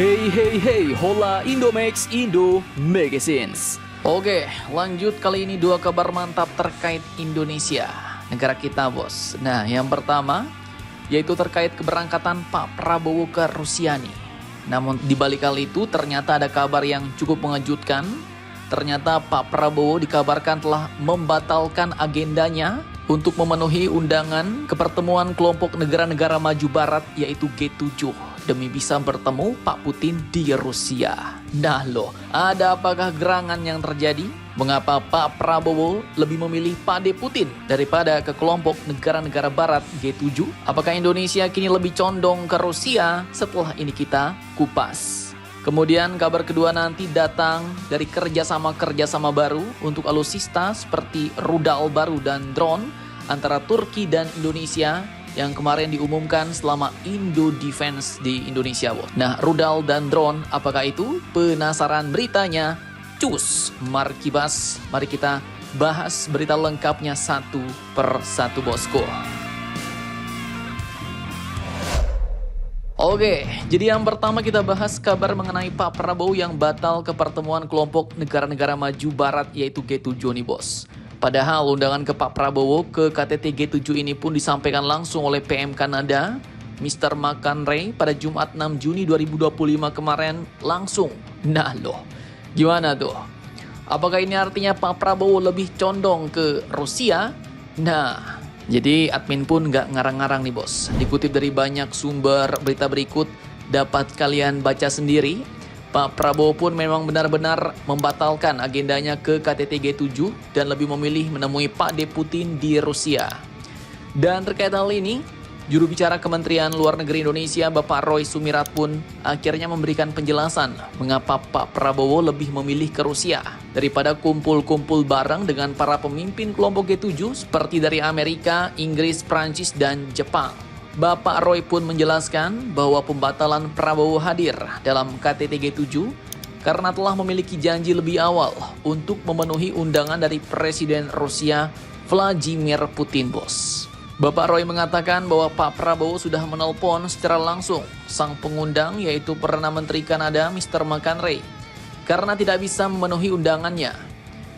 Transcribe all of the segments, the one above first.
Hey, hola Indomax Indo Magazines. Oke, lanjut kali ini dua kabar mantap terkait Indonesia, negara kita bos. Nah, yang pertama yaitu terkait keberangkatan Pak Prabowo ke Rusia nih. Namun di balik hal itu ternyata ada kabar yang cukup mengejutkan. Ternyata Pak Prabowo dikabarkan telah membatalkan agendanya untuk memenuhi undangan ke pertemuan kelompok negara-negara maju barat yaitu G7 demi bisa bertemu Pak Putin di Rusia. Nah loh, ada apakah gerangan yang terjadi? Mengapa Pak Prabowo lebih memilih Pak Putin daripada ke kelompok negara-negara barat G7? Apakah Indonesia kini lebih condong ke Rusia? Setelah ini kita kupas. Kemudian kabar kedua nanti datang dari kerjasama baru untuk alutsista seperti rudal baru dan drone antara Turki dan Indonesia yang kemarin diumumkan selama Indo Defense di Indonesia. Nah, rudal dan drone apakah itu? Penasaran beritanya? Cus, mari kita bahas berita lengkapnya satu per satu bosku. Oke, jadi yang pertama kita bahas kabar mengenai Pak Prabowo yang batal ke pertemuan kelompok negara-negara maju barat yaitu G7 nih bos. Padahal undangan ke Pak Prabowo ke KTT G7 ini pun disampaikan langsung oleh PM Kanada, Mr. McCartney pada Jumat 6 Juni 2025 kemarin langsung. Nah loh, gimana tuh? Apakah ini artinya Pak Prabowo lebih condong ke Rusia? Nah, jadi admin pun nggak ngarang-ngarang nih bos. Dikutip dari banyak sumber berita berikut, dapat kalian baca sendiri. Pak Prabowo pun memang benar-benar membatalkan agendanya ke KTT G7 dan lebih memilih menemui Pak Putin di Rusia. Dan terkait hal ini, juru bicara Kementerian Luar Negeri Indonesia Bapak Roy Sumirat pun akhirnya memberikan penjelasan mengapa Pak Prabowo lebih memilih ke Rusia daripada kumpul-kumpul bareng dengan para pemimpin kelompok G7 seperti dari Amerika, Inggris, Prancis, dan Jepang. Bapak Roy pun menjelaskan bahwa pembatalan Prabowo hadir dalam KTT G7 karena telah memiliki janji lebih awal untuk memenuhi undangan dari Presiden Rusia Vladimir Putin bos. Bapak Roy mengatakan bahwa Pak Prabowo sudah menelpon secara langsung sang pengundang yaitu Perdana Menteri Kanada Mr. McCartney karena tidak bisa memenuhi undangannya.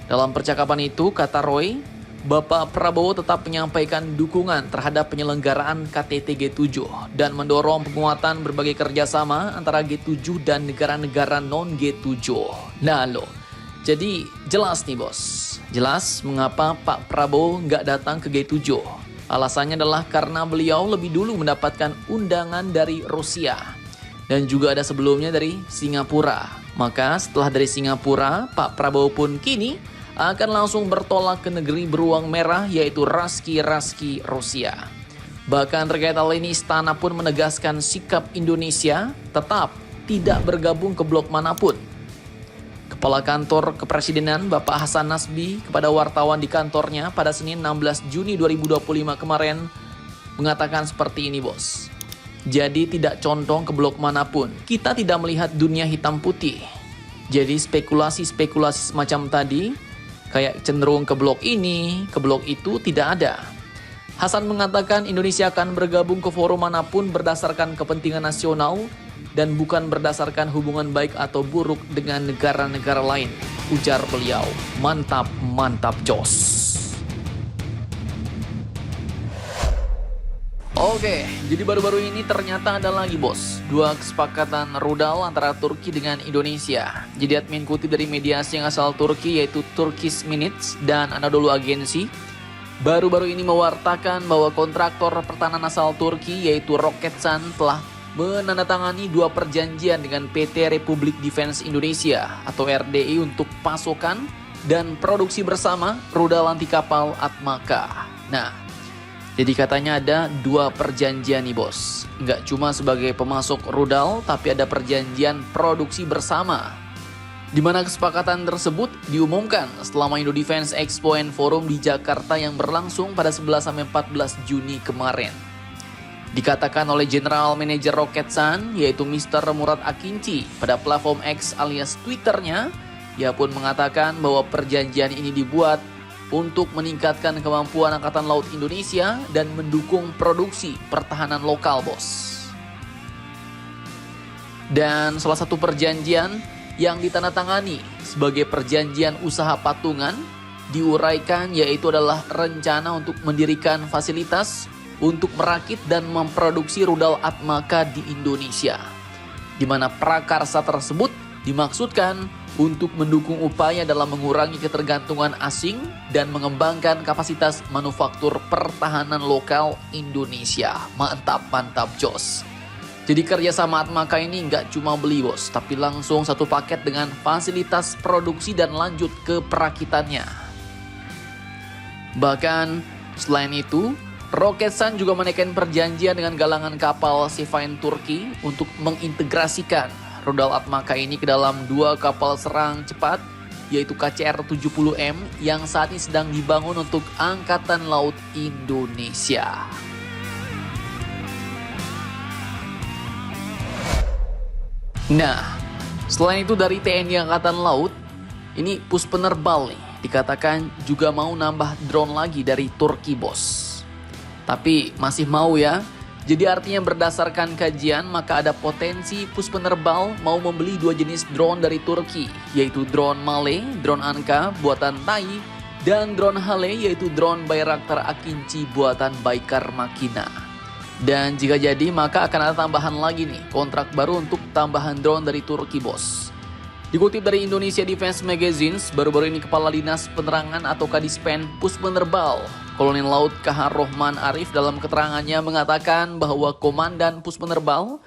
Dalam percakapan itu, kata Roy, Bapak Prabowo tetap menyampaikan dukungan terhadap penyelenggaraan KTT G7 dan mendorong penguatan berbagai kerjasama antara G7 dan negara-negara non-G7. Nah loh, jadi jelas nih bos, jelas mengapa Pak Prabowo nggak datang ke G7. Alasannya adalah karena beliau lebih dulu mendapatkan undangan dari Rusia dan juga ada sebelumnya dari Singapura. Maka setelah dari Singapura, Pak Prabowo pun kini akan langsung bertolak ke negeri beruang merah yaitu Raski Rusia. Bahkan terkait hal ini istana pun menegaskan sikap Indonesia tetap tidak bergabung ke blok manapun. Kepala Kantor Kepresidenan Bapak Hasan Nasbi kepada wartawan di kantornya pada Senin 16 Juni 2025 kemarin mengatakan seperti ini bos. Jadi tidak condong ke blok manapun. Kita tidak melihat dunia hitam putih. Jadi spekulasi semacam tadi kayak cenderung ke blok ini, ke blok itu tidak ada. Hasan mengatakan Indonesia akan bergabung ke forum manapun berdasarkan kepentingan nasional dan bukan berdasarkan hubungan baik atau buruk dengan negara-negara lain, ujar beliau. Mantap jos. Oke, jadi baru-baru ini ternyata ada lagi bos, dua kesepakatan rudal antara Turki dengan Indonesia. Jadi admin kutip dari media asing asal Turki yaitu Turkish Minutes dan Anadolu Agency baru-baru ini mewartakan bahwa kontraktor pertahanan asal Turki yaitu Roketsan telah menandatangani dua perjanjian dengan PT Republik Defense Indonesia atau RDI untuk pasokan dan produksi bersama rudal anti kapal Atmaka. Nah, jadi katanya ada dua perjanjian nih bos. Nggak cuma sebagai pemasok rudal, tapi ada perjanjian produksi bersama. Di mana kesepakatan tersebut diumumkan selama Indo Defense Expo and Forum di Jakarta yang berlangsung pada 11-14 Juni kemarin. Dikatakan oleh General Manager Roketsan yaitu Mr. Murad Akinci pada platform X alias Twitternya, ia pun mengatakan bahwa perjanjian ini dibuat untuk meningkatkan kemampuan Angkatan Laut Indonesia dan mendukung produksi pertahanan lokal bos. Dan salah satu perjanjian yang ditandatangani sebagai perjanjian usaha patungan diuraikan yaitu adalah rencana untuk mendirikan fasilitas untuk merakit dan memproduksi rudal Atmaka di Indonesia, di mana prakarsa tersebut dimaksudkan untuk mendukung upaya dalam mengurangi ketergantungan asing dan mengembangkan kapasitas manufaktur pertahanan lokal Indonesia. Mantap, mantap, jos. Jadi kerjasama Atmaka ini nggak cuma beli bos, tapi langsung satu paket dengan fasilitas produksi dan lanjut ke perakitannya. Bahkan selain itu, Roketsan juga menaikkan perjanjian dengan galangan kapal Seafayn Turki untuk mengintegrasikan rudal Atmaka ini ke dalam 2 kapal serang cepat, yaitu KCR-70M yang saat ini sedang dibangun untuk Angkatan Laut Indonesia. Nah, selain itu dari TNI Angkatan Laut, ini Puspenerbal nih, dikatakan juga mau nambah drone lagi dari Turki bos. Tapi masih mau ya, jadi artinya berdasarkan kajian maka ada potensi Puspenerbal mau membeli 2 jenis drone dari Turki, yaitu drone Male, drone Anka buatan Thai, dan drone Hale yaitu drone Bayraktar Akinci buatan Baykar Makina. Dan jika jadi maka akan ada tambahan lagi nih kontrak baru untuk tambahan drone dari Turki bos. Dikutip dari Indonesia Defense Magazine, baru-baru ini Kepala Dinas Penerangan atau Kadispen Puspenerbal, Kolonel Laut KH Rohman Arif dalam keterangannya mengatakan bahwa Komandan Puspenerbal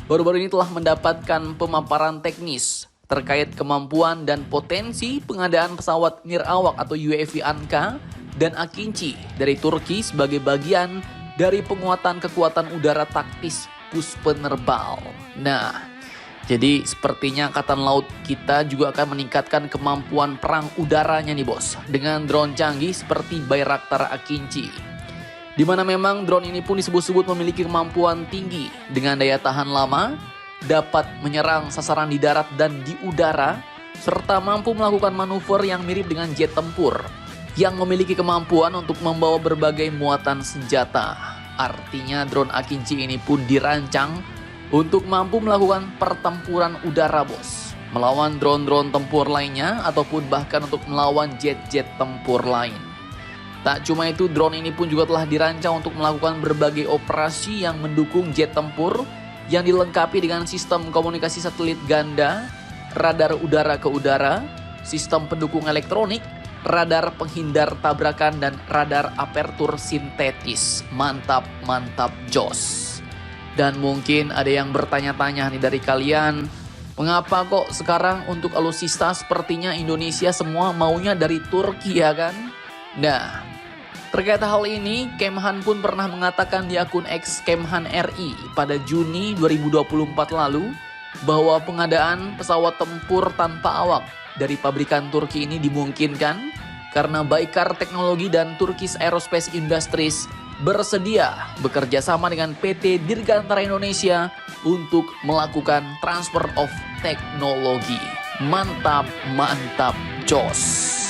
baru-baru ini telah mendapatkan pemaparan teknis terkait kemampuan dan potensi pengadaan pesawat nirawak atau UAV Anka dan Akinci dari Turki sebagai bagian dari penguatan kekuatan udara taktis Puspenerbal. Nah, jadi sepertinya Angkatan Laut kita juga akan meningkatkan kemampuan perang udaranya nih bos, dengan drone canggih seperti Bayraktar Akinci. Di mana memang drone ini pun disebut-sebut memiliki kemampuan tinggi dengan daya tahan lama, dapat menyerang sasaran di darat dan di udara, serta mampu melakukan manuver yang mirip dengan jet tempur yang memiliki kemampuan untuk membawa berbagai muatan senjata. Artinya drone Akinci ini pun dirancang untuk mampu melakukan pertempuran udara bos, melawan drone-drone tempur lainnya ataupun bahkan untuk melawan jet-jet tempur lain. Tak cuma itu, drone ini pun juga telah dirancang untuk melakukan berbagai operasi yang mendukung jet tempur yang dilengkapi dengan sistem komunikasi satelit ganda, radar udara ke udara, sistem pendukung elektronik, radar penghindar tabrakan, dan radar apertur sintetis. Mantap, mantap, jos. Dan mungkin ada yang bertanya-tanya nih dari kalian, mengapa kok sekarang untuk alutsista sepertinya Indonesia semua maunya dari Turki ya kan? Nah, terkait hal ini, Kemhan pun pernah mengatakan di akun X Kemhan RI pada Juni 2024 lalu bahwa pengadaan pesawat tempur tanpa awak dari pabrikan Turki ini dimungkinkan karena Baykar Teknologi dan Turkish Aerospace Industries bersedia bekerja sama dengan PT Dirgantara Indonesia untuk melakukan transfer of teknologi. Mantap, mantap, jos.